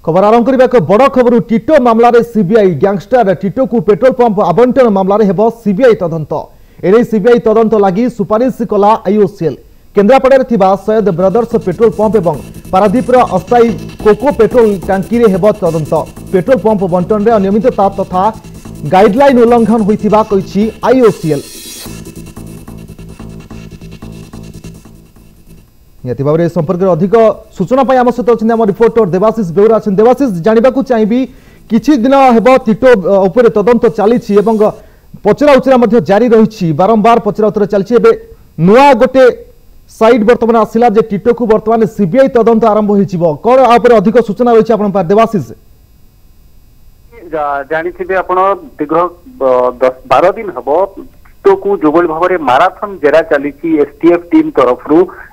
खबर आरंभ करबा एक बड़ खबर टिटो मामला रे सीबीआई गैंगस्टर टिटो को पेट्रोल पंप आवंटन मामला रे हेबो सीबीआई तदंत एने सीबीआई तदंत लागि सुपारिश कला आईओसीएल केन्द्रापड़ा थिबा सैयद ब्रदर्स पेट्रोल पंप एवं पारादीप अस्थायी कोको पेट्रोल टांकी रे हेबो तदंत पेट्रोल पंप बंटन रे अनियमितता तथा गाइडलाइन उल्लंघन होइथिबा कहिछि आईओसीएल नियति भाव संपर्क अधिक सूचना आम सहित अच्छे आम रिपोर्टर देवाशीष बेउरा अच्छे देवाशीष जानवा चाहिए किछि दिन हेब टिटो उपर तदंत चली पचरा उचरा जारी रही बारंबार पचरा उचरा चलती नुआ गोटे साइड बर्तमान आसला जे टिटो को बर्तमान सीबीआई तदंत आरंभ हो कौन आप अधिक सूचना रही है देवाशीष जानी आप दीर्घ 10-12 दिन हम टिटो को जो भाव में माराथन जेरा चली एसटीएफ टीम तरफ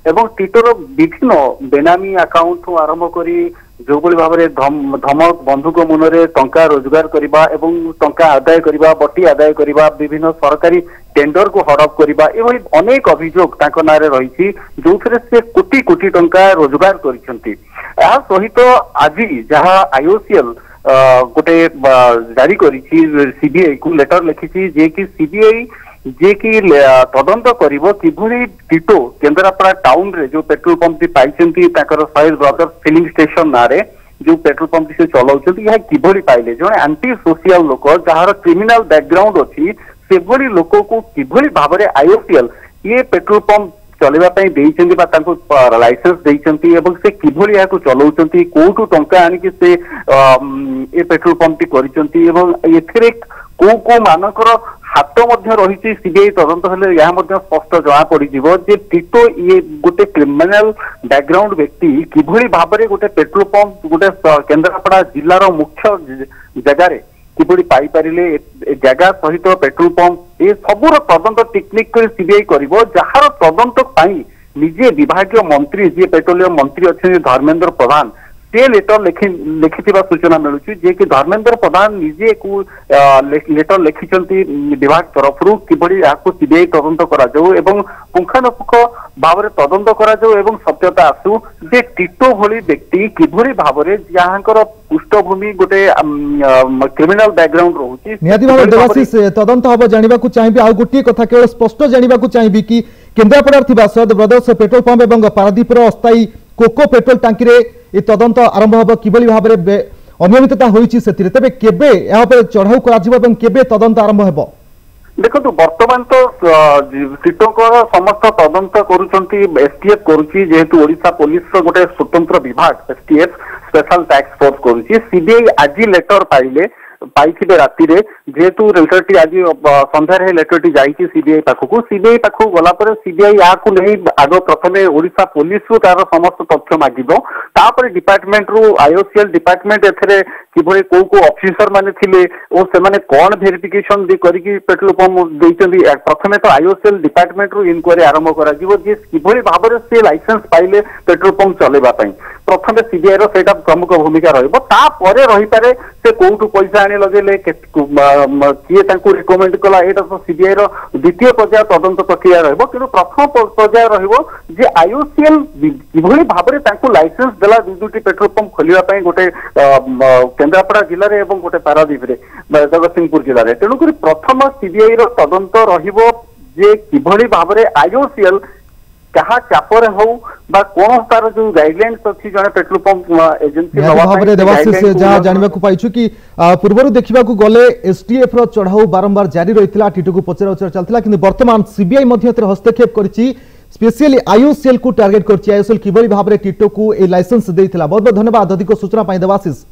एवं टिटोर विभिन्न बेनामी अकाउंट आरंभ करी जो भाव में धमक बंधुक मुନରେ टंका रोजगार करबा एवं टंका आदाय करबा बटी आदाय करबा विभिन्न सरकारी टेंडर को हड़प करबा एवं अनेक अभियोग तांको नारे रही जो से कोटी कोटी टंका रोजगार करिसंती या सहित आज जहां आईओसीएल गोटे जारी करी सीबीआई को लेटर लिखी जे कि सीबीआई जे कि तदंत करिवो किभली टिटो केन्द्रापड़ा टाउन रे जो पेट्रोल पंप पाइछंती सैयद ब्रदर्स फिलिंग स्टेशन नारे जो पेट्रोल पंप से चलाउछंती यह किभली पाइले जने एंटी सोशल लोक जहार क्रिमिनल बैकग्राउंड अछि सेभली लोक को किभली भाबरे आईओसीएल ये पेट्रोल पंप चलेबा पई देइछंती बा तांको लाइसेंस देइछंती एवं से किभली याको चलाउछंती कोठु टंका आनी कि से ए पेट्रोल पंप टी करिछंती एवं एथिरे को मानकर हाथ रही सीबीआई तदंत हेले यह स्पष्ट जना पड़ जे टिटो ये गोटे क्रिमिनल बैकग्राउंड व्यक्ति किभली भाव में गोटे पेट्रोल पंप गोटे केन्द्रापड़ा जिलार मुख्य जगार किभली पाई पारिले जगह सहित पेट्रोल पंप ये सबूर तदंत टेक्निक कर सीबीआई करिवो जहार तदंत पाई निजे विभागीय मंत्री जी पेट्रोलियम मंत्री अच्छे धर्मेंद्र प्रधान से लेटर लिखि सूचना मिलूँ जे कि धर्मेंद्र प्रधान निजे को लेटर लिखिं विभाग तरफ किभली सीबीआई तदंत करा पुंखानुपुख भाव में तदंत करा सत्यता आसू जे टिटो भली व्यक्ति किभली भाव में जहाँ पृष्ठभूमि गोटे क्रिमिनल बैकग्राउंड रोची तदंत हम जानवा चाहिए आ गोटे कथा केवल स्पष्ट जानवा चाहिए कि Kendrapara Syed brothers petrol pump और पारादीप अस्थायी कोको पेट्रोल टांकी ये तदंत आरंभ हम किभली भाव में अनियमितता होती तेरे केबे चढ़ाऊ कर तदंत आरंभ हो देखो वर्तमान तो टिटो समस्त तदंत करुँच एसटीएफ करुँची जेहेतु ओडिशा पुलिस गोटे स्वतंत्र विभाग एसटीएफ स्पेशल टैक्स फोर्स करुँची सीबीआई आज लेटर पाइले पाइथिबे राति रे जेहेतु लेटरटी आज संध्यारे लेटरटी जाइछि सीबीआई पाखु गला पर सीबीआई याकू नहीं आग प्रथमे ओडिशा पुलिस रु तार समस्त तथ्य मागिबो तापर डिपार्टमेंट रु आईओसीएल डिपार्टमेंट एथरे किभली को ऑफिसर माने थिले ओ से माने कोन वेरिफिकेशन दे करिकि पेट्रोल पंप देइचंदी प्रथमे तो आईओसीएल डिपार्टमेंट रु इनक्वारी आरंभ करा जिवो जे किभली भाबरे से लाइसेंस पाइले पेट्रोल पंप चलेबा पई प्रथमे सीबीआई रो सेटा प्रमुख भूमिका रहइबो ता परे रही पारे से कोठु पैसा आनी लगेले किए तांकु रिकमेंड कला एटा तो सीबीआई रो द्वितीय पर्याय तदंत प्रक्रिया रहइबो किंतु प्रथम पर्याय रहइबो जे आईओसीएल किभली भाबरे तांकु लाइसेंस देला दुटी पेट्रोल पंप खोलिबा पई गोटे केन्द्रापड़ा जिले में एवं गोटे पारादीप जगतसिंहपुर जिले में तेणुक प्रथम सीबीआई रो तदंत रहिबो जे किभली भाव में आईओसीएल क्या चापर हो कौन तार जो गाइडलाइंस अच्छी जने पेट्रोल पंप एजेंसी देवाशीष जहाँ जानवा पाइछु कि पूर्व देखा गले एसटीएफ रो चढ़ाऊ बारंबार जारी रही टिटो को पचरा उचरा चलता कि वर्तमान सीबीआई हस्तक्षेप करिछि स्पेशली आईओसीएल को टार्गेट कर आईओसीएल किभली भाव में टिटो को लाइसेंस देइथिला बहुत बहुत धन्यवाद अधिक सूचना देवाशीष।